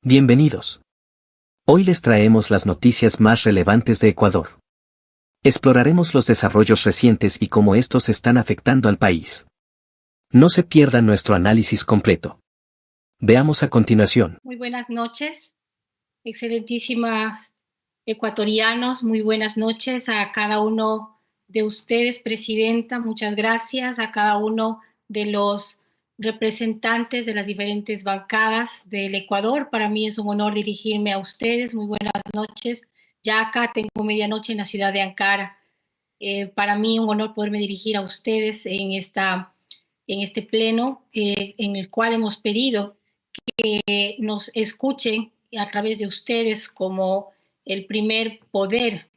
Bienvenidos. Hoy les traemos las noticias más relevantes de Ecuador. Exploraremos los desarrollos recientes y cómo estos están afectando al país. No se pierdan nuestro análisis completo. Veamos a continuación. Muy buenas noches, excelentísimas ecuatorianos, muy buenas noches a cada uno de ustedes, Presidenta, muchas gracias, a cada uno de los representantes de las diferentes bancadas del Ecuador. Para mí es un honor dirigirme a ustedes, muy buenas noches. Ya acá tengo medianoche en la ciudad de Ankara. Para mí un honor poderme dirigir a ustedes en este pleno en el cual hemos pedido que nos escuchen a través de ustedes como el primer poder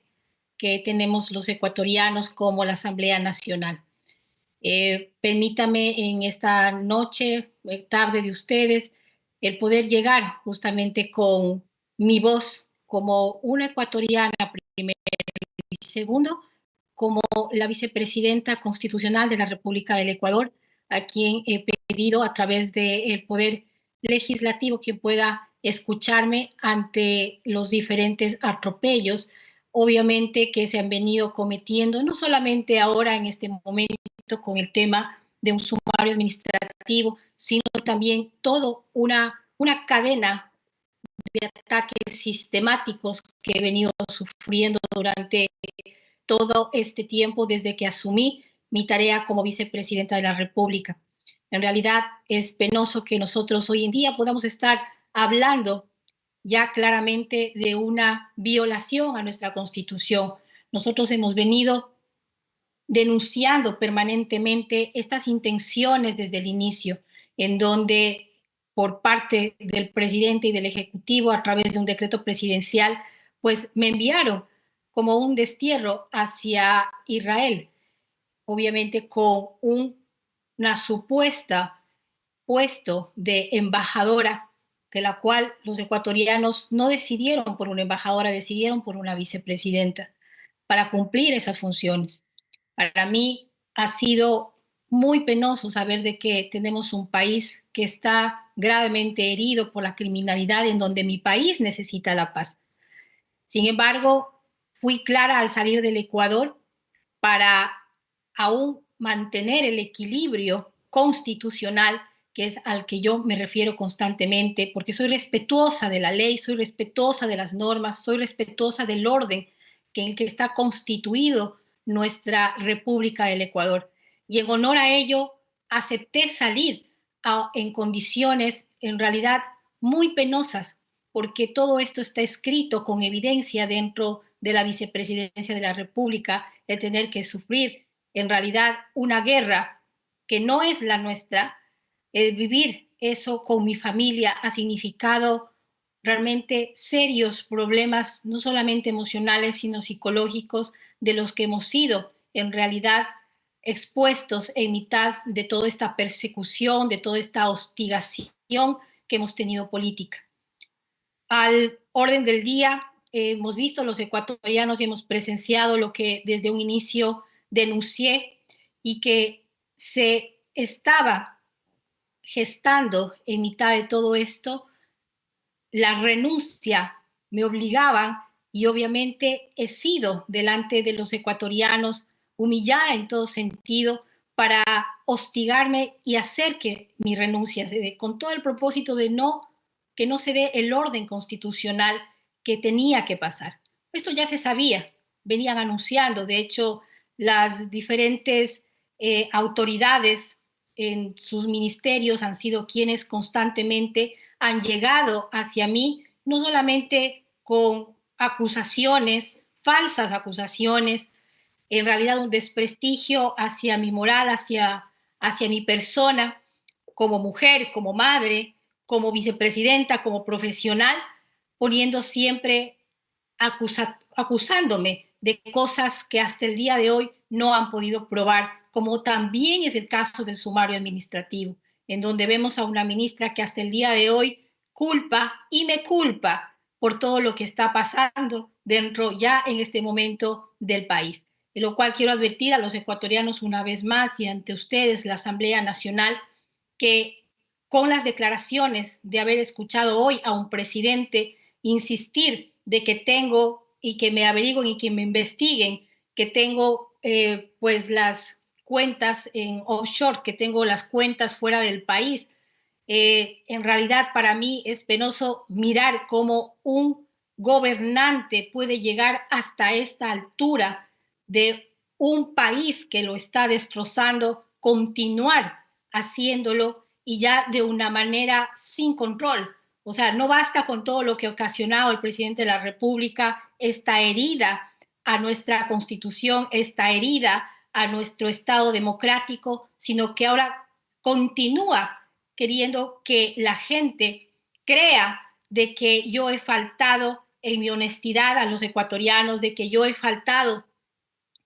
que tenemos los ecuatorianos como la Asamblea Nacional. Permítame en esta noche, tarde de ustedes, el poder llegar justamente con mi voz como una ecuatoriana primero y segundo, como la vicepresidenta constitucional de la República del Ecuador, a quien he pedido a través del Poder Legislativo que pueda escucharme ante los diferentes atropellos, obviamente que se han venido cometiendo, no solamente ahora en este momento con el tema de un sumario administrativo, sino también toda una cadena de ataques sistemáticos que he venido sufriendo durante todo este tiempo desde que asumí mi tarea como vicepresidenta de la República. En realidad es penoso que nosotros hoy en día podamos estar hablando ya claramente de una violación a nuestra Constitución. Nosotros hemos venido denunciando permanentemente estas intenciones desde el inicio, en donde por parte del presidente y del Ejecutivo, a través de un decreto presidencial, pues me enviaron como un destierro hacia Israel, obviamente con una supuesta puesto de embajadora, que la cual los ecuatorianos no decidieron por una embajadora, decidieron por una vicepresidenta para cumplir esas funciones. Para mí ha sido muy penoso saber de que tenemos un país que está gravemente herido por la criminalidad, en donde mi país necesita la paz. Sin embargo, fui clara al salir del Ecuador para aún mantener el equilibrio constitucional, que es al que yo me refiero constantemente, porque soy respetuosa de la ley, soy respetuosa de las normas, soy respetuosa del orden en el que está constituido nuestra República del Ecuador. Y en honor a ello, acepté salir en condiciones en realidad muy penosas, porque todo esto está escrito con evidencia dentro de la vicepresidencia de la República, el tener que sufrir en realidad una guerra que no es la nuestra, el vivir eso con mi familia ha significado realmente serios problemas, no solamente emocionales, sino psicológicos, de los que hemos sido en realidad expuestos en mitad de toda esta persecución, de toda esta hostigación que hemos tenido política. Al orden del día, hemos visto los ecuatorianos y hemos presenciado lo que desde un inicio denuncié y que se estaba gestando en mitad de todo esto. La renuncia me obligaban y obviamente he sido delante de los ecuatorianos humillada en todo sentido para hostigarme y hacer que mi renuncia se dé, con todo el propósito de que no se dé el orden constitucional que tenía que pasar. Esto ya se sabía, venían anunciando, de hecho, las diferentes autoridades en sus ministerios han sido quienes constantemente han llegado hacia mí, no solamente con acusaciones, falsas acusaciones, en realidad un desprestigio hacia mi moral, hacia mi persona, como mujer, como madre, como vicepresidenta, como profesional, poniendo siempre acusándome de cosas que hasta el día de hoy no han podido probar, como también es el caso del sumario administrativo, en donde vemos a una ministra que hasta el día de hoy culpa y me culpa por todo lo que está pasando dentro ya en este momento del país. De lo cual quiero advertir a los ecuatorianos una vez más y ante ustedes, la Asamblea Nacional, que con las declaraciones de haber escuchado hoy a un presidente insistir de que tengo y que me averigüen y que me investiguen, que tengo pues las cuentas en offshore, que tengo las cuentas fuera del país. En realidad para mí es penoso mirar cómo un gobernante puede llegar hasta esta altura de un país que lo está destrozando, continuar haciéndolo y ya de una manera sin control. O sea, no basta con todo lo que ha ocasionado el presidente de la República, esta herida a nuestra Constitución, esta herida a nuestro Estado democrático, sino que ahora continúa queriendo que la gente crea de que yo he faltado en mi honestidad a los ecuatorianos, de que yo he faltado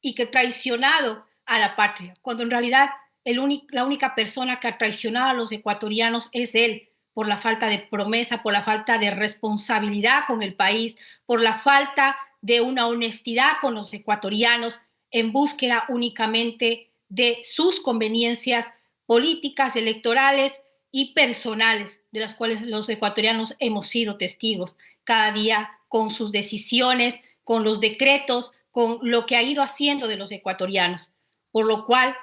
y que he traicionado a la patria, cuando en realidad la única persona que ha traicionado a los ecuatorianos es él, por la falta de promesa, por la falta de responsabilidad con el país, por la falta de una honestidad con los ecuatorianos en búsqueda únicamente de sus conveniencias políticas, electorales y personales, de las cuales los ecuatorianos hemos sido testigos cada día con sus decisiones, con los decretos, con lo que ha ido haciendo de los ecuatorianos. Por lo cual,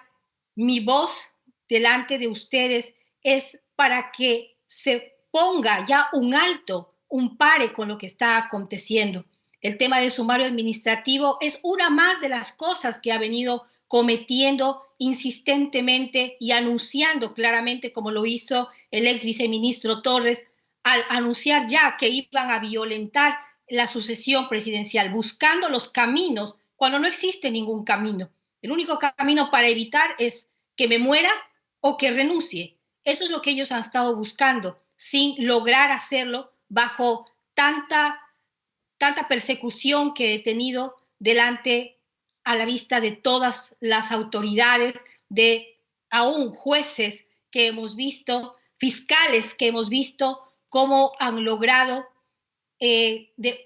mi voz delante de ustedes es para que se ponga ya un alto, un pare con lo que está aconteciendo. El tema del sumario administrativo es una más de las cosas que ha venido cometiendo insistentemente y anunciando claramente, como lo hizo el ex viceministro Torres, al anunciar ya que iban a violentar la sucesión presidencial, buscando los caminos cuando no existe ningún camino. El único camino para evitar es que me muera o que renuncie. Eso es lo que ellos han estado buscando, sin lograr hacerlo bajo tanta persecución que he tenido delante a la vista de todas las autoridades, de aún jueces que hemos visto, fiscales que hemos visto cómo han logrado,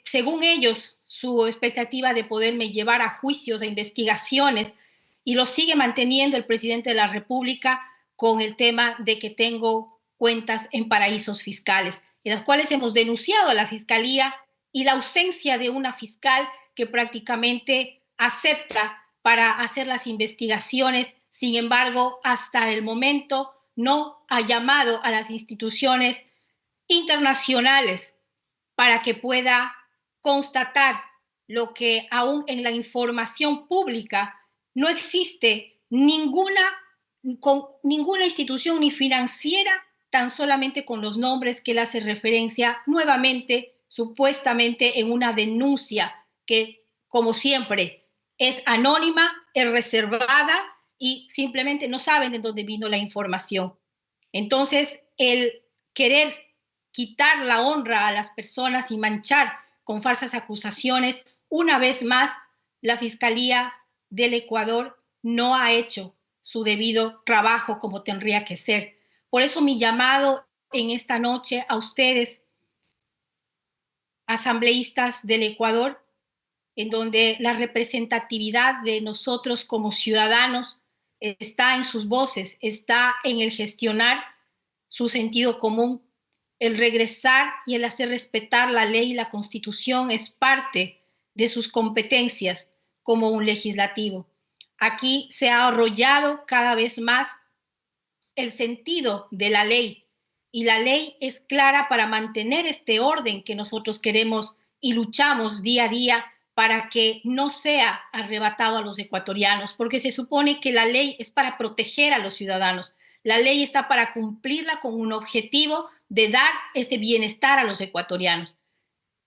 según ellos, su expectativa de poderme llevar a juicios, a investigaciones, y lo sigue manteniendo el presidente de la República con el tema de que tengo cuentas en paraísos fiscales, en las cuales hemos denunciado a la Fiscalía y la ausencia de una fiscal que prácticamente acepta para hacer las investigaciones. Sin embargo, hasta el momento no ha llamado a las instituciones internacionales para que pueda constatar lo que aún en la información pública no existe ninguna institución ni financiera, tan solamente con los nombres que él hace referencia nuevamente, supuestamente en una denuncia que, como siempre, es anónima, es reservada y simplemente no saben de dónde vino la información. Entonces, el querer quitar la honra a las personas y manchar con falsas acusaciones, una vez más, la Fiscalía del Ecuador no ha hecho su debido trabajo como tendría que ser. Por eso mi llamado en esta noche a ustedes, asambleístas del Ecuador, en donde la representatividad de nosotros como ciudadanos está en sus voces, está en el gestionar su sentido común. El regresar y el hacer respetar la ley y la Constitución es parte de sus competencias como un legislativo. Aquí se ha arrollado cada vez más el sentido de la ley y la ley es clara para mantener este orden que nosotros queremos y luchamos día a día para que no sea arrebatado a los ecuatorianos, porque se supone que la ley es para proteger a los ciudadanos. La ley está para cumplirla con un objetivo de dar ese bienestar a los ecuatorianos.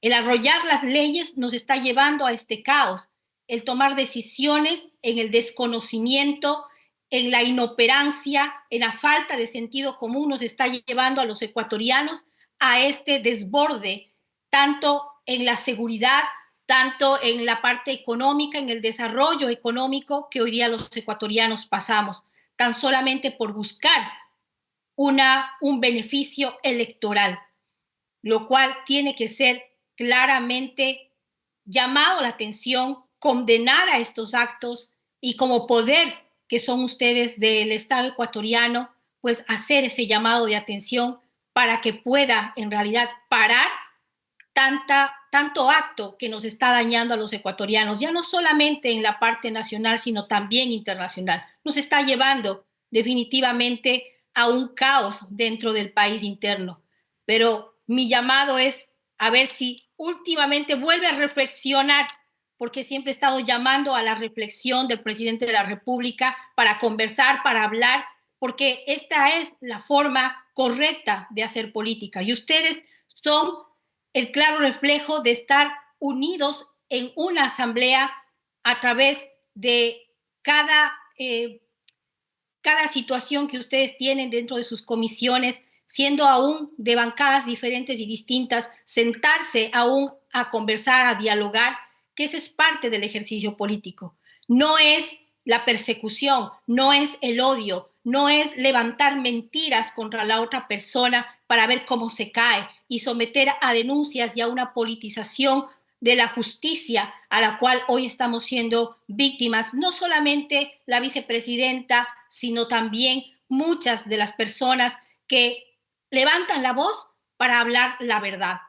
El arrollar las leyes nos está llevando a este caos, el tomar decisiones en el desconocimiento, en la inoperancia, en la falta de sentido común nos está llevando a los ecuatorianos a este desborde, tanto en la seguridad, tanto en la parte económica, en el desarrollo económico que hoy día los ecuatorianos pasamos, tan solamente por buscar un beneficio electoral, lo cual tiene que ser claramente llamado la atención, condenar a estos actos y como poder que son ustedes del Estado ecuatoriano, pues hacer ese llamado de atención para que pueda en realidad parar tanto acto que nos está dañando a los ecuatorianos, ya no solamente en la parte nacional, sino también internacional. Nos está llevando definitivamente a un caos dentro del país interno. Pero mi llamado es a ver si últimamente vuelve a reflexionar, porque siempre he estado llamando a la reflexión del presidente de la República para conversar, para hablar, porque esta es la forma correcta de hacer política. Y ustedes son el claro reflejo de estar unidos en una asamblea a través de cada, cada situación que ustedes tienen dentro de sus comisiones, siendo aún de bancadas diferentes y distintas, sentarse aún a conversar, a dialogar, que ese es parte del ejercicio político. No es la persecución, no es el odio, no es levantar mentiras contra la otra persona para ver cómo se cae y someter a denuncias y a una politización de la justicia a la cual hoy estamos siendo víctimas, no solamente la vicepresidenta, sino también muchas de las personas que levantan la voz para hablar la verdad.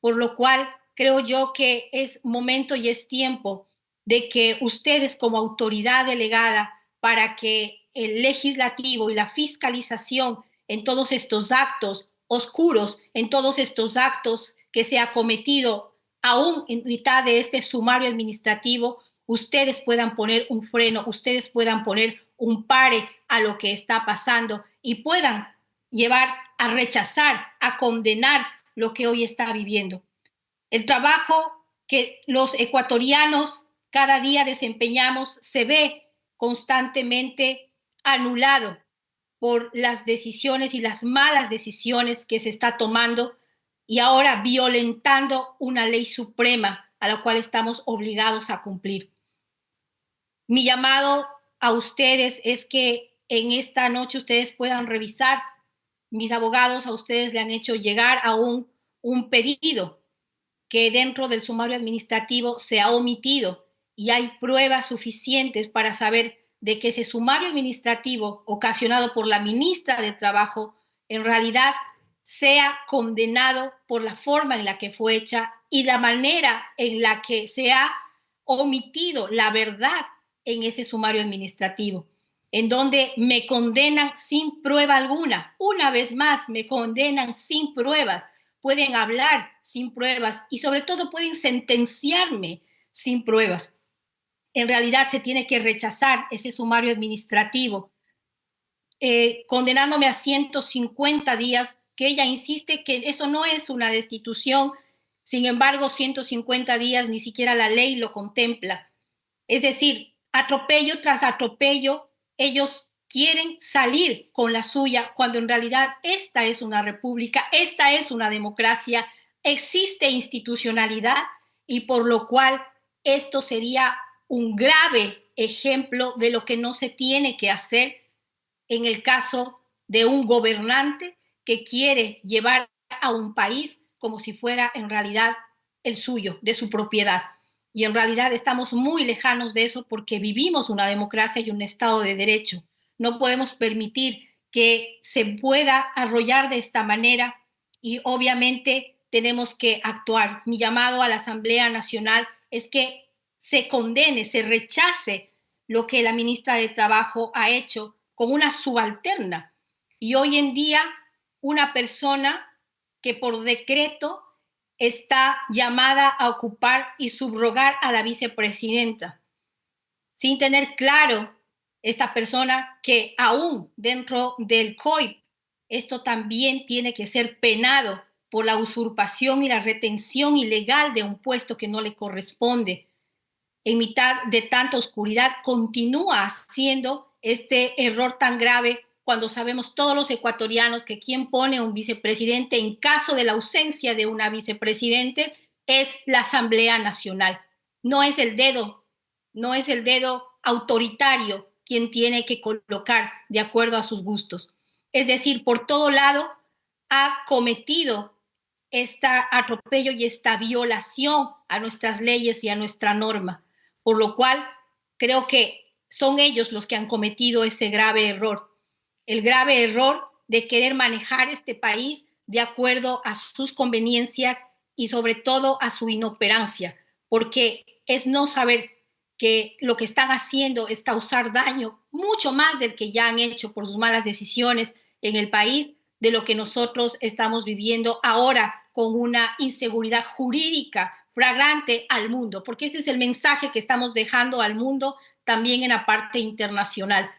Por lo cual creo yo que es momento y es tiempo de que ustedes como autoridad delegada para que el legislativo y la fiscalización en todos estos actos oscuros, en todos estos actos que se ha cometido aún en mitad de este sumario administrativo, ustedes puedan poner un freno, ustedes puedan poner un pare a lo que está pasando y puedan llevar a rechazar, a condenar lo que hoy está viviendo. El trabajo que los ecuatorianos cada día desempeñamos se ve constantemente anulado por las decisiones y las malas decisiones que se está tomando y ahora violentando una ley suprema a la cual estamos obligados a cumplir. Mi llamado a ustedes es que en esta noche ustedes puedan revisar. Mis abogados a ustedes le han hecho llegar a un pedido que dentro del sumario administrativo se ha omitido y hay pruebas suficientes para saber de que ese sumario administrativo ocasionado por la ministra de Trabajo en realidad sea condenado por la forma en la que fue hecha y la manera en la que se ha omitido la verdad en ese sumario administrativo, en donde me condenan sin prueba alguna. Una vez más, me condenan sin pruebas. Pueden hablar sin pruebas y sobre todo pueden sentenciarme sin pruebas. En realidad se tiene que rechazar ese sumario administrativo, condenándome a 150 días, que ella insiste que esto no es una destitución, sin embargo 150 días ni siquiera la ley lo contempla. Es decir, atropello tras atropello, ellos quieren salir con la suya cuando en realidad esta es una república, esta es una democracia, existe institucionalidad y por lo cual esto sería un grave ejemplo de lo que no se tiene que hacer en el caso de un gobernante que quiere llevar a un país como si fuera en realidad el suyo, de su propiedad. Y en realidad estamos muy lejanos de eso porque vivimos una democracia y un Estado de Derecho. No podemos permitir que se pueda arrollar de esta manera y obviamente tenemos que actuar. Mi llamado a la Asamblea Nacional es que se condene, se rechace lo que la ministra de Trabajo ha hecho como una subalterna. Y hoy en día una persona que por decreto está llamada a ocupar y subrogar a la vicepresidenta, sin tener claro esta persona que aún dentro del COIP esto también tiene que ser penado por la usurpación y la retención ilegal de un puesto que no le corresponde. En mitad de tanta oscuridad continúa haciendo este error tan grave cuando sabemos todos los ecuatorianos que quien pone un vicepresidente en caso de la ausencia de una vicepresidente es la Asamblea Nacional. No es el dedo, no es el dedo autoritario quien tiene que colocar de acuerdo a sus gustos. Es decir, por todo lado ha cometido este atropello y esta violación a nuestras leyes y a nuestra norma, por lo cual creo que son ellos los que han cometido ese grave error. el grave error de querer manejar este país de acuerdo a sus conveniencias y sobre todo a su inoperancia, porque es no saber que lo que están haciendo es causar daño mucho más del que ya han hecho por sus malas decisiones en el país, de lo que nosotros estamos viviendo ahora con una inseguridad jurídica flagrante al mundo, porque ese es el mensaje que estamos dejando al mundo también en la parte internacional.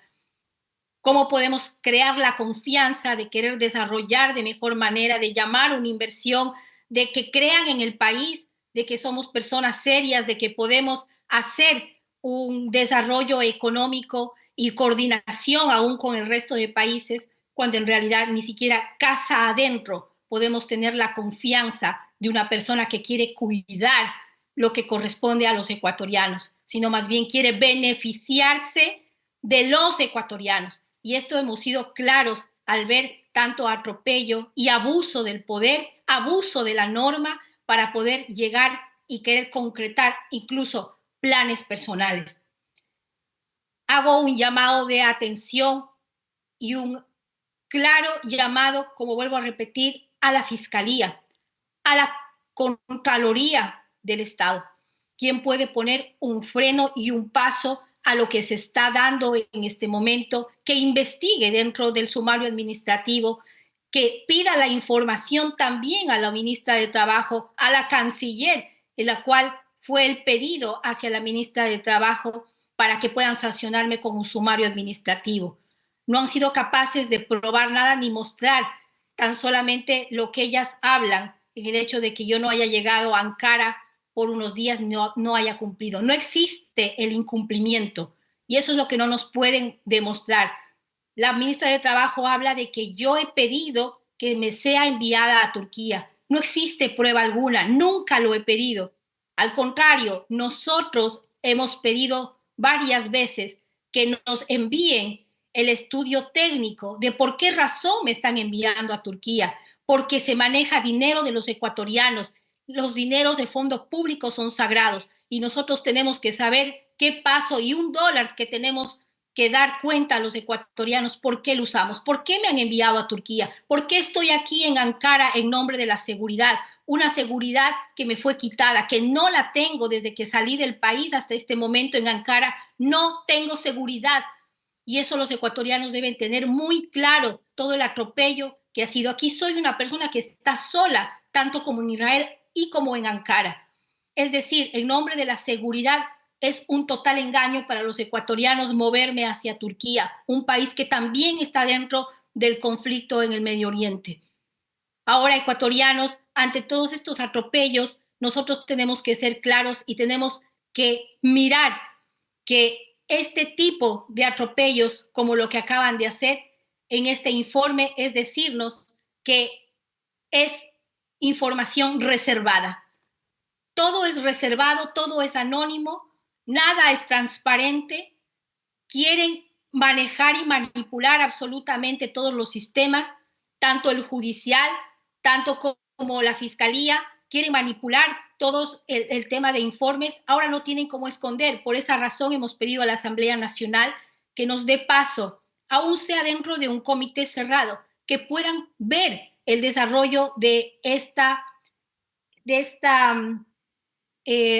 ¿Cómo podemos crear la confianza de querer desarrollar de mejor manera, de llamar una inversión, de que crean en el país, de que somos personas serias, de que podemos hacer un desarrollo económico y coordinación aún con el resto de países, cuando en realidad ni siquiera casa adentro podemos tener la confianza de una persona que quiere cuidar lo que corresponde a los ecuatorianos, sino más bien quiere beneficiarse de los ecuatorianos? Y esto hemos sido claros al ver tanto atropello y abuso del poder, abuso de la norma para poder llegar y querer concretar incluso planes personales. Hago un llamado de atención y un claro llamado, como vuelvo a repetir, a la Fiscalía, a la Contraloría del Estado. ¿Quién puede poner un freno y un paso a lo que se está dando en este momento? Que investigue dentro del sumario administrativo, que pida la información también a la ministra de Trabajo, a la canciller, en la cual fue el pedido hacia la ministra de Trabajo para que puedan sancionarme con un sumario administrativo. No han sido capaces de probar nada ni mostrar tan solamente lo que ellas hablan, en el hecho de que yo no haya llegado a Ankara por unos días, no haya cumplido. No existe el incumplimiento y eso es lo que no nos pueden demostrar. La ministra de Trabajo habla de que yo he pedido que me sea enviada a Turquía. No existe prueba alguna, nunca lo he pedido. Al contrario, nosotros hemos pedido varias veces que nos envíen el estudio técnico de por qué razón me están enviando a Turquía, porque se maneja dinero de los ecuatorianos. Los dineros de fondos públicos son sagrados y nosotros tenemos que saber qué pasó, y $1 que tenemos que dar cuenta a los ecuatorianos por qué lo usamos, por qué me han enviado a Turquía, por qué estoy aquí en Ankara en nombre de la seguridad, una seguridad que me fue quitada, que no la tengo desde que salí del país hasta este momento en Ankara. No tengo seguridad y eso los ecuatorianos deben tener muy claro, todo el atropello que ha sido aquí. Soy una persona que está sola, tanto como en Israel y como en Ankara. Es decir, en nombre de la seguridad es un total engaño para los ecuatorianos moverme hacia Turquía, un país que también está dentro del conflicto en el Medio Oriente. Ahora, ecuatorianos, ante todos estos atropellos, nosotros tenemos que ser claros y tenemos que mirar que este tipo de atropellos, como lo que acaban de hacer en este informe, es decirnos que es información reservada. Todo es reservado, todo es anónimo, nada es transparente. Quieren manejar y manipular absolutamente todos los sistemas, tanto el judicial, tanto como la fiscalía, quieren manipular todos el tema de informes. Ahora no tienen cómo esconder. Por esa razón hemos pedido a la Asamblea Nacional que nos dé paso, aún sea dentro de un comité cerrado, que puedan ver el desarrollo de esta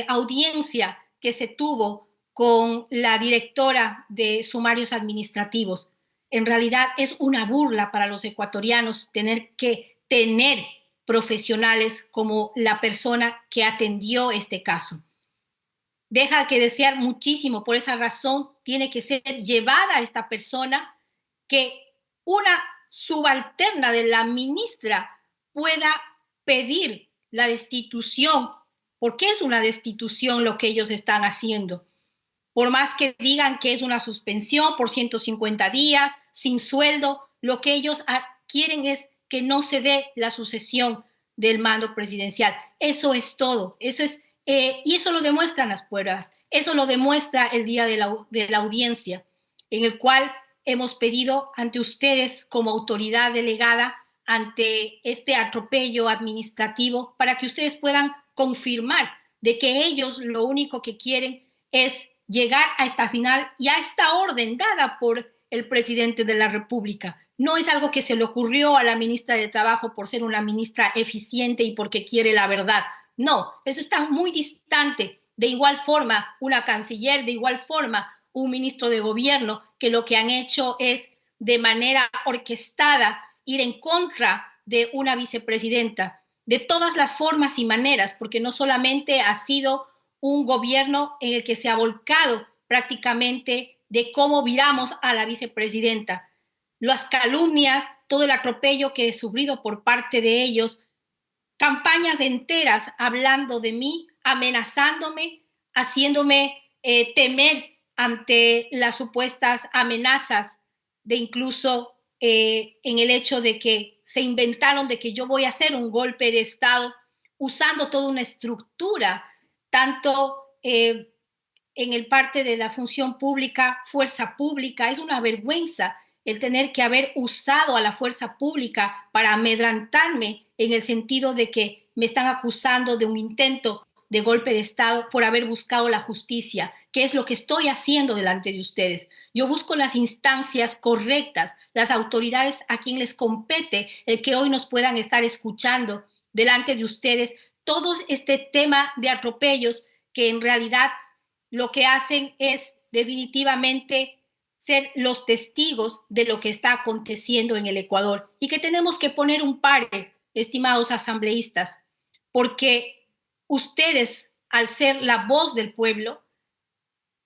audiencia que se tuvo con la directora de sumarios administrativos. En realidad es una burla para los ecuatorianos tener que tener profesionales como la persona que atendió este caso. Deja que desear muchísimo. Por esa razón tiene que ser llevada a esta persona, que una subalterna de la ministra pueda pedir la destitución, porque es una destitución lo que ellos están haciendo. Por más que digan que es una suspensión por 150 días, sin sueldo, lo que ellos quieren es que no se dé la sucesión del mando presidencial. Eso es todo. Y eso lo demuestran las pruebas. Eso lo demuestra el día de la audiencia, en el cual hemos pedido ante ustedes como autoridad delegada ante este atropello administrativo para que ustedes puedan confirmar de que ellos lo único que quieren es llegar a esta final y a esta orden dada por el presidente de la República. No es algo que se le ocurrió a la ministra de Trabajo por ser una ministra eficiente y porque quiere la verdad. No, eso está muy distante. De igual forma, una canciller, de igual forma, un ministro de gobierno, que lo que han hecho es de manera orquestada ir en contra de una vicepresidenta, de todas las formas y maneras, porque no solamente ha sido un gobierno en el que se ha volcado prácticamente de cómo viramos a la vicepresidenta, las calumnias, todo el atropello que he sufrido por parte de ellos, campañas enteras hablando de mí, amenazándome, haciéndome temer ante las supuestas amenazas de incluso en el hecho de que se inventaron de que yo voy a hacer un golpe de Estado usando toda una estructura, tanto en el parte de la función pública, fuerza pública. Es una vergüenza el tener que haber usado a la fuerza pública para amedrantarme en el sentido de que me están acusando de un intento de golpe de Estado por haber buscado la justicia, que es lo que estoy haciendo delante de ustedes. Yo busco las instancias correctas, las autoridades a quien les compete el que hoy nos puedan estar escuchando delante de ustedes todo este tema de atropellos que en realidad lo que hacen es definitivamente ser los testigos de lo que está aconteciendo en el Ecuador y que tenemos que poner un pare, estimados asambleístas, porque ustedes, al ser la voz del pueblo,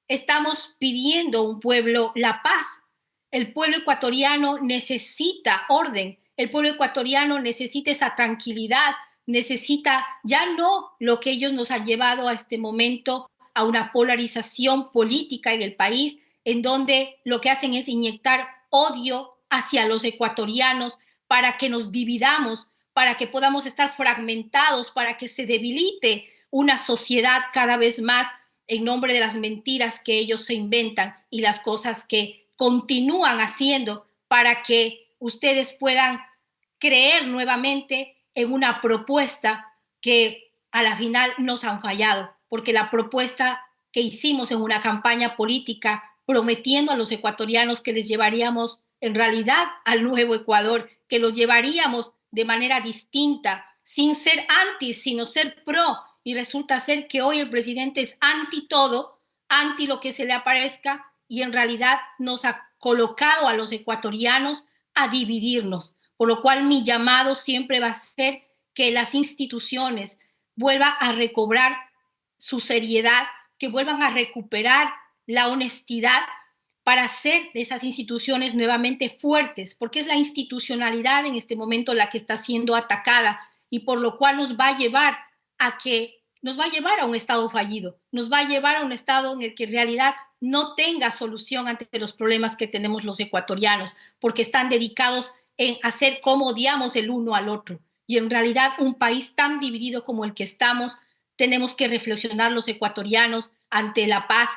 estamos pidiendo un pueblo la paz. El pueblo ecuatoriano necesita orden, el pueblo ecuatoriano necesita esa tranquilidad, necesita ya no lo que ellos nos han llevado a este momento, a una polarización política en el país, en donde lo que hacen es inyectar odio hacia los ecuatorianos para que nos dividamos, para que podamos estar fragmentados, para que se debilite una sociedad cada vez más en nombre de las mentiras que ellos se inventan y las cosas que continúan haciendo para que ustedes puedan creer nuevamente en una propuesta que a la final nos han fallado, porque la propuesta que hicimos en una campaña política prometiendo a los ecuatorianos que les llevaríamos en realidad al nuevo Ecuador, que los llevaríamos de manera distinta, sin ser anti, sino ser pro, y resulta ser que hoy el presidente es anti todo, anti lo que se le aparezca, y en realidad nos ha colocado a los ecuatorianos a dividirnos, por lo cual mi llamado siempre va a ser que las instituciones vuelvan a recobrar su seriedad, que vuelvan a recuperar la honestidad para hacer de esas instituciones nuevamente fuertes, porque es la institucionalidad en este momento la que está siendo atacada y por lo cual nos va a llevar a un estado fallido, nos va a llevar a un estado en el que en realidad no tenga solución ante los problemas que tenemos los ecuatorianos, porque están dedicados en hacer cómo odiamos el uno al otro. Y en realidad un país tan dividido como el que estamos, tenemos que reflexionar los ecuatorianos ante la paz.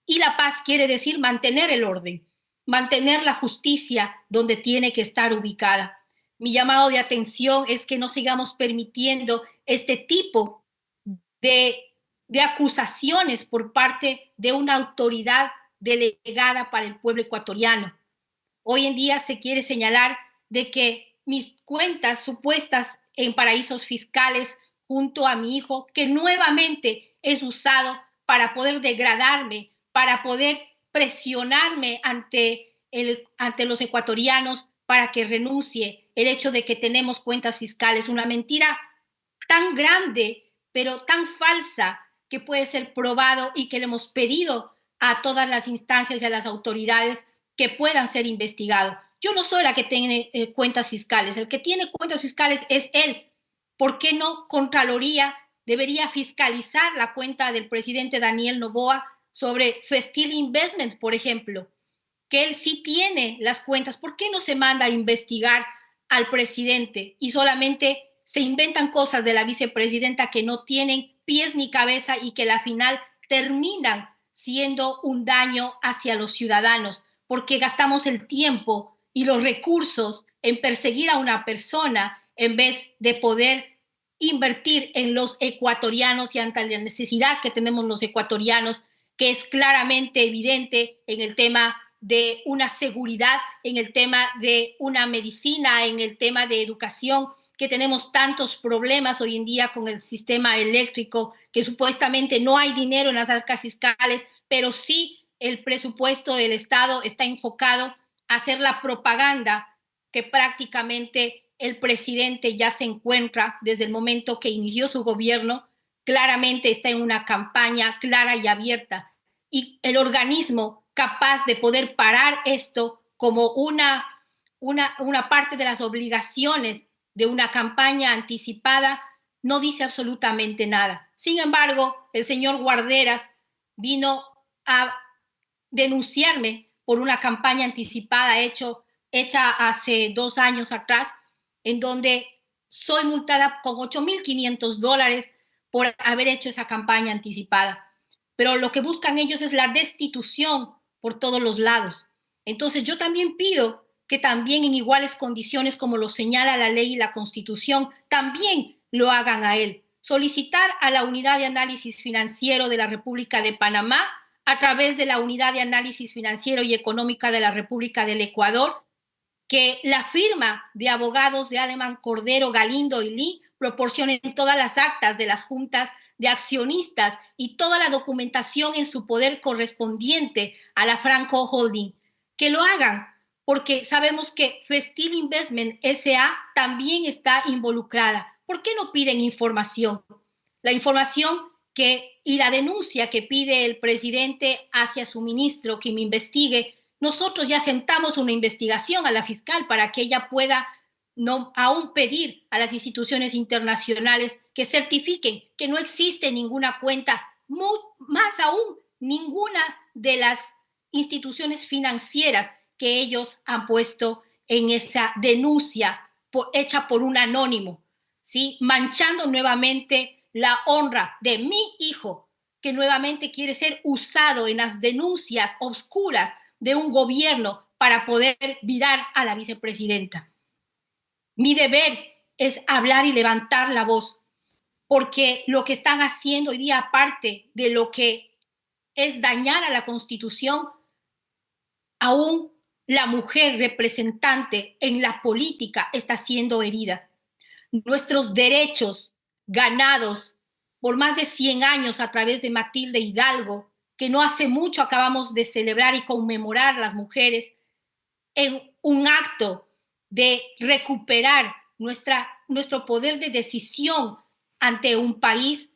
Y la paz quiere decir mantener el orden, mantener la justicia donde tiene que estar ubicada. Mi llamado de atención es que no sigamos permitiendo este tipo de, de acusaciones por parte de una autoridad delegada para el pueblo ecuatoriano. Hoy en día se quiere señalar de que mis cuentas supuestas en paraísos fiscales junto a mi hijo, que nuevamente es usado para poder degradarme, para poder presionarme ante los ecuatorianos para que renuncie, el hecho de que tenemos cuentas fiscales, una mentira tan grande, pero tan falsa, que puede ser probado y que le hemos pedido a todas las instancias y a las autoridades que puedan ser investigados. Yo no soy la que tiene cuentas fiscales, el que tiene cuentas fiscales es él. ¿Por qué no Contraloría debería fiscalizar la cuenta del presidente Daniel Noboa sobre Festil Investment, por ejemplo? Que él sí tiene las cuentas. ¿Por qué no se manda a investigar al presidente y solamente se inventan cosas de la vicepresidenta que no tienen pies ni cabeza y que al final terminan siendo un daño hacia los ciudadanos? Porque gastamos el tiempo y los recursos en perseguir a una persona en vez de poder invertir en los ecuatorianos y ante la necesidad que tenemos los ecuatorianos, que es claramente evidente en el tema de una seguridad, en el tema de una medicina, en el tema de educación, que tenemos tantos problemas hoy en día con el sistema eléctrico, que supuestamente no hay dinero en las arcas fiscales, pero sí el presupuesto del Estado está enfocado a hacer la propaganda que prácticamente el presidente ya se encuentra desde el momento que inició su gobierno, claramente está en una campaña clara y abierta. Y el organismo capaz de poder parar esto como una parte de las obligaciones de una campaña anticipada no dice absolutamente nada. Sin embargo, el señor Guarderas vino a denunciarme por una campaña anticipada hecha hace 2 años atrás, en donde soy multada con $8,500 por haber hecho esa campaña anticipada. Pero lo que buscan ellos es la destitución por todos los lados. Entonces yo también pido que también en iguales condiciones, como lo señala la ley y la Constitución, también lo hagan a él. Solicitar a la Unidad de Análisis Financiero de la República de Panamá, a través de la Unidad de Análisis Financiero y Económica de la República del Ecuador, que la firma de abogados de Alemán, Cordero, Galindo y Lee proporcionen todas las actas de las juntas de accionistas y toda la documentación en su poder correspondiente a la Franco Holding. Que lo hagan, porque sabemos que Festil Investment S.A. también está involucrada. ¿Por qué no piden información? La información y la denuncia que pide el presidente hacia su ministro que me investigue, nosotros ya sentamos una investigación a la fiscal para que ella pueda aún pedir a las instituciones internacionales que certifiquen que no existe ninguna cuenta, más aún ninguna de las instituciones financieras que ellos han puesto en esa denuncia hecha por un anónimo, ¿sí? Manchando nuevamente la honra de mi hijo, que nuevamente quiere ser usado en las denuncias oscuras de un gobierno para poder virar a la vicepresidenta. Mi deber es hablar y levantar la voz, porque lo que están haciendo hoy día, aparte de lo que es dañar a la Constitución, aún la mujer representante en la política está siendo herida. Nuestros derechos ganados por más de 100 años a través de Matilde Hidalgo, que no hace mucho acabamos de celebrar y conmemorar a las mujeres, en un acto de recuperar nuestro poder de decisión ante un país,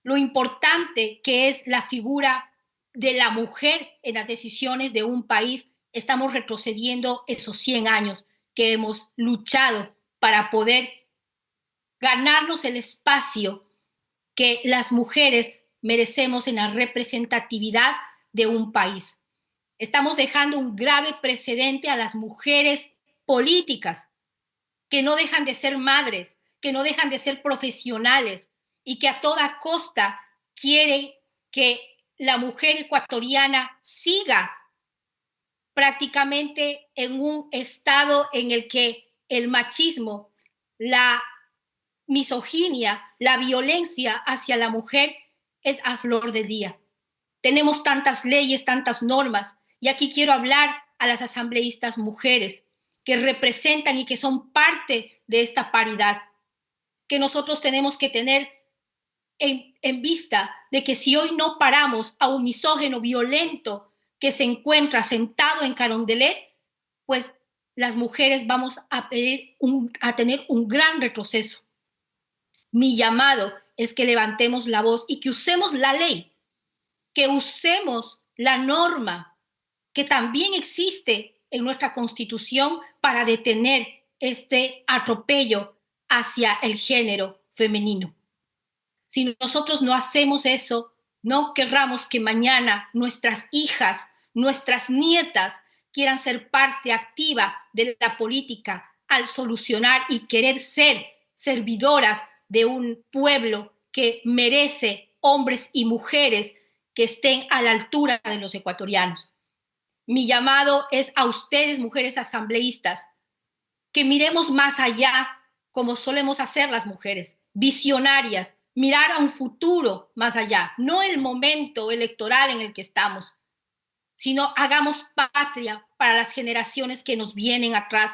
lo importante que es la figura de la mujer en las decisiones de un país. Estamos retrocediendo esos 100 años que hemos luchado para poder ganarnos el espacio que las mujeres merecemos en la representatividad de un país. Estamos dejando un grave precedente a las mujeres políticas, que no dejan de ser madres, que no dejan de ser profesionales y que a toda costa quieren que la mujer ecuatoriana siga prácticamente en un estado en el que el machismo, la misoginia, la violencia hacia la mujer es a flor de día. Tenemos tantas leyes, tantas normas, y aquí quiero hablar a las asambleístas mujeres que representan y que son parte de esta paridad, que nosotros tenemos que tener en vista de que si hoy no paramos a un misógino violento que se encuentra sentado en Carondelet, pues las mujeres vamos a tener un gran retroceso. Mi llamado es que levantemos la voz y que usemos la ley, que usemos la norma que también existe en nuestra Constitución para detener este atropello hacia el género femenino. Si nosotros no hacemos eso, no querramos que mañana nuestras hijas, nuestras nietas quieran ser parte activa de la política al solucionar y querer ser servidoras de un pueblo que merece hombres y mujeres que estén a la altura de los ecuatorianos. Mi llamado es a ustedes, mujeres asambleístas, que miremos más allá como solemos hacer las mujeres, visionarias, mirar a un futuro más allá, no el momento electoral en el que estamos, sino hagamos patria para las generaciones que nos vienen atrás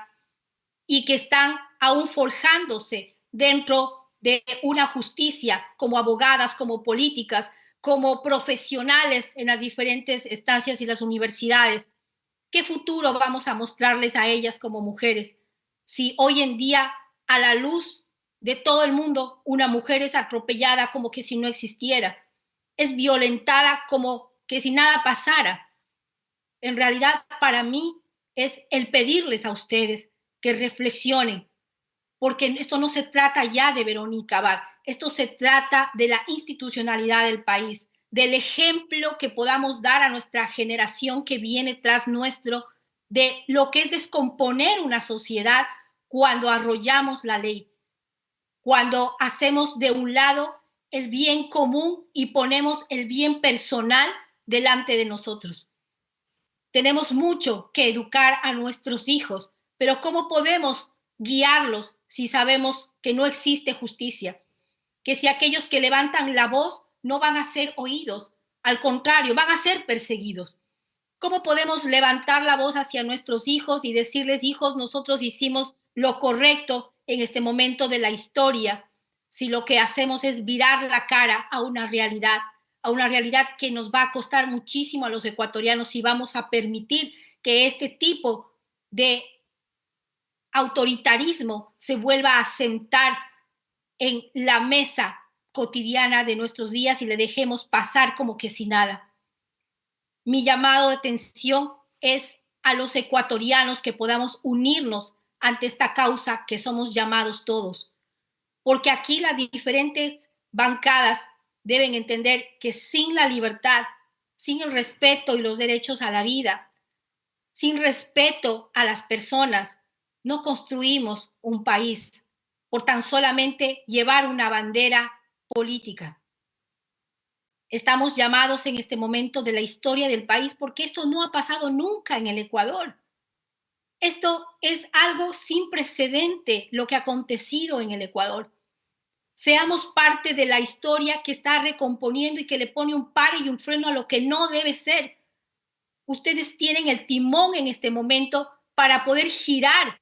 y que están aún forjándose dentro de una justicia como abogadas, como políticas, como profesionales en las diferentes estancias y las universidades. ¿Qué futuro vamos a mostrarles a ellas como mujeres si hoy en día, a la luz de todo el mundo, una mujer es atropellada como que si no existiera, es violentada como que si nada pasara? En realidad, para mí es el pedirles a ustedes que reflexionen, porque esto no se trata ya de Verónica Abad, esto se trata de la institucionalidad del país, del ejemplo que podamos dar a nuestra generación que viene tras nuestro, de lo que es descomponer una sociedad cuando arrollamos la ley, cuando hacemos de un lado el bien común y ponemos el bien personal delante de nosotros. Tenemos mucho que educar a nuestros hijos, pero ¿cómo podemos guiarlos si sabemos que no existe justicia? Que si aquellos que levantan la voz no van a ser oídos, al contrario, van a ser perseguidos. ¿Cómo podemos levantar la voz hacia nuestros hijos y decirles, hijos, nosotros hicimos lo correcto en este momento de la historia, si lo que hacemos es virar la cara a una realidad que nos va a costar muchísimo a los ecuatorianos si vamos a permitir que este tipo de autoritarismo se vuelva a sentar en la mesa cotidiana de nuestros días y le dejemos pasar como que si nada? Mi llamado de atención es a los ecuatorianos que podamos unirnos ante esta causa que somos llamados todos, porque aquí las diferentes bancadas deben entender que sin la libertad, sin el respeto y los derechos a la vida, sin respeto a las personas, no construimos un país por tan solamente llevar una bandera política. Estamos llamados en este momento de la historia del país porque esto no ha pasado nunca en el Ecuador. Esto es algo sin precedente lo que ha acontecido en el Ecuador. Seamos parte de la historia que está recomponiendo y que le pone un pare y un freno a lo que no debe ser. Ustedes tienen el timón en este momento para poder girar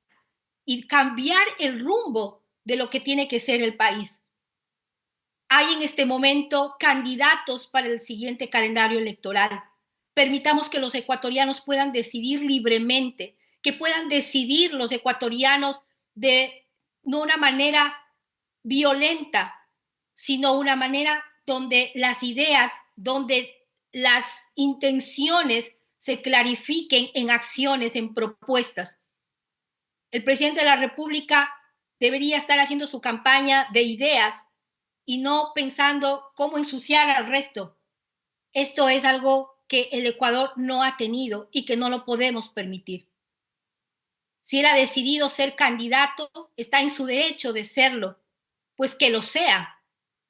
y cambiar el rumbo de lo que tiene que ser el país. Hay en este momento candidatos para el siguiente calendario electoral. Permitamos que los ecuatorianos puedan decidir libremente, que puedan decidir los ecuatorianos de no una manera violenta, sino una manera donde las ideas, donde las intenciones se clarifiquen en acciones, en propuestas. El presidente de la República debería estar haciendo su campaña de ideas y no pensando cómo ensuciar al resto. Esto es algo que el Ecuador no ha tenido y que no lo podemos permitir. Si él ha decidido ser candidato, está en su derecho de serlo, pues que lo sea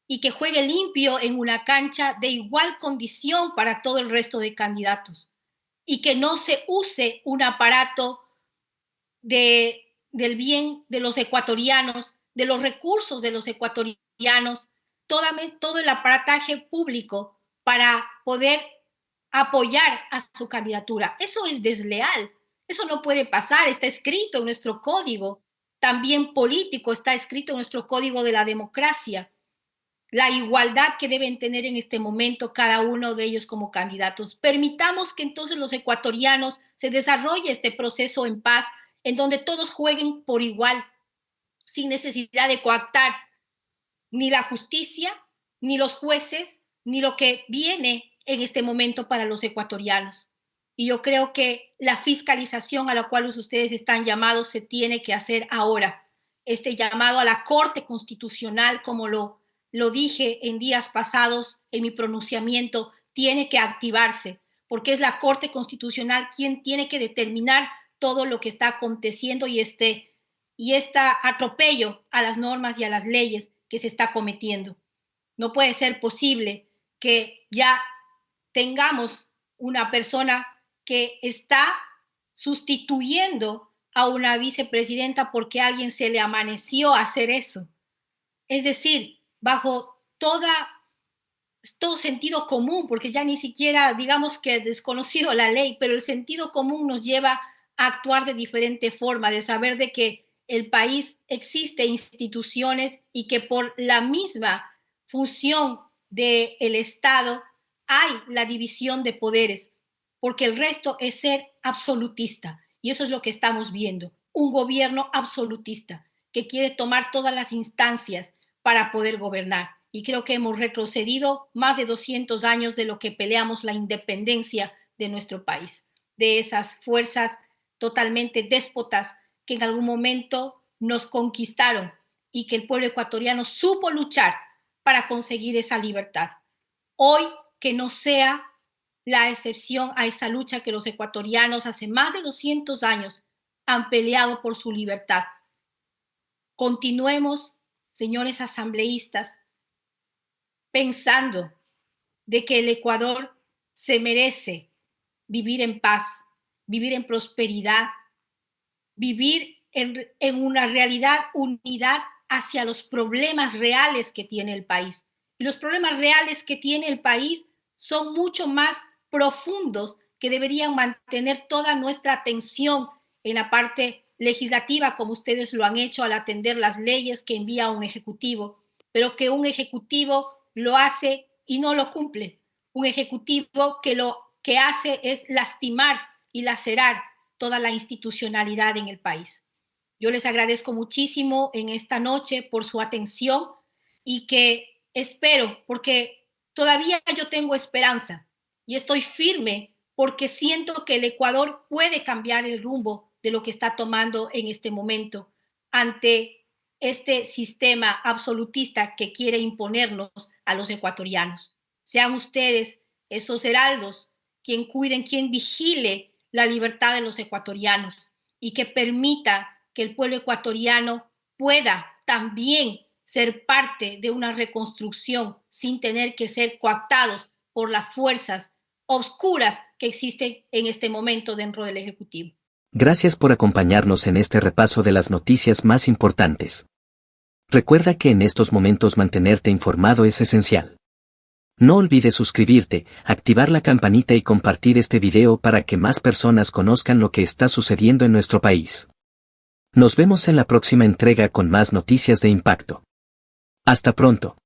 y que juegue limpio en una cancha de igual condición para todo el resto de candidatos y que no se use un aparato del bien de los ecuatorianos, de los recursos de los ecuatorianos, todo el aparataje público para poder apoyar a su candidatura. Eso es desleal, eso no puede pasar, está escrito en nuestro código, también político, está escrito en nuestro código de la democracia, la igualdad que deben tener en este momento cada uno de ellos como candidatos. Permitamos que entonces los ecuatorianos se desarrolle este proceso en paz, en donde todos jueguen por igual, sin necesidad de coactar ni la justicia, ni los jueces, ni lo que viene en este momento para los ecuatorianos. Y yo creo que la fiscalización a la cual ustedes están llamados se tiene que hacer ahora. Este llamado a la Corte Constitucional, como lo dije en días pasados en mi pronunciamiento, tiene que activarse, porque es la Corte Constitucional quien tiene que determinar todo lo que está aconteciendo y este atropello a las normas y a las leyes que se está cometiendo. No puede ser posible que ya tengamos una persona que está sustituyendo a una vicepresidenta porque a alguien se le amaneció hacer eso. Es decir, bajo toda es todo sentido común, porque ya ni siquiera, digamos que desconocido la ley, pero el sentido común nos lleva a actuar de diferente forma, de saber de que el país existe instituciones y que por la misma función del Estado hay la división de poderes, porque el resto es ser absolutista. Y eso es lo que estamos viendo, un gobierno absolutista que quiere tomar todas las instancias para poder gobernar. Y creo que hemos retrocedido más de 200 años de lo que peleamos la independencia de nuestro país, de esas fuerzas totalmente déspotas que en algún momento nos conquistaron y que el pueblo ecuatoriano supo luchar para conseguir esa libertad. Hoy que no sea la excepción a esa lucha que los ecuatorianos hace más de 200 años han peleado por su libertad. Continuemos, señores asambleístas, pensando de que el Ecuador se merece vivir en paz, vivir en prosperidad, vivir en una realidad, unidad hacia los problemas reales que tiene el país. Y los problemas reales que tiene el país son mucho más profundos que deberían mantener toda nuestra atención en la parte legislativa, como ustedes lo han hecho al atender las leyes que envía un ejecutivo, pero que un ejecutivo lo hace y no lo cumple. Un ejecutivo que lo que hace es lastimar y lacerar toda la institucionalidad en el país. Yo les agradezco muchísimo en esta noche por su atención y que espero, porque todavía yo tengo esperanza y estoy firme porque siento que el Ecuador puede cambiar el rumbo de lo que está tomando en este momento ante este sistema absolutista que quiere imponernos a los ecuatorianos. Sean ustedes esos heraldos quien cuiden, quien vigile la libertad de los ecuatorianos y que permita que el pueblo ecuatoriano pueda también ser parte de una reconstrucción sin tener que ser cooptados por las fuerzas oscuras que existen en este momento dentro del Ejecutivo. Gracias por acompañarnos en este repaso de las noticias más importantes. Recuerda que en estos momentos mantenerte informado es esencial. No olvides suscribirte, activar la campanita y compartir este video para que más personas conozcan lo que está sucediendo en nuestro país. Nos vemos en la próxima entrega con más noticias de impacto. Hasta pronto.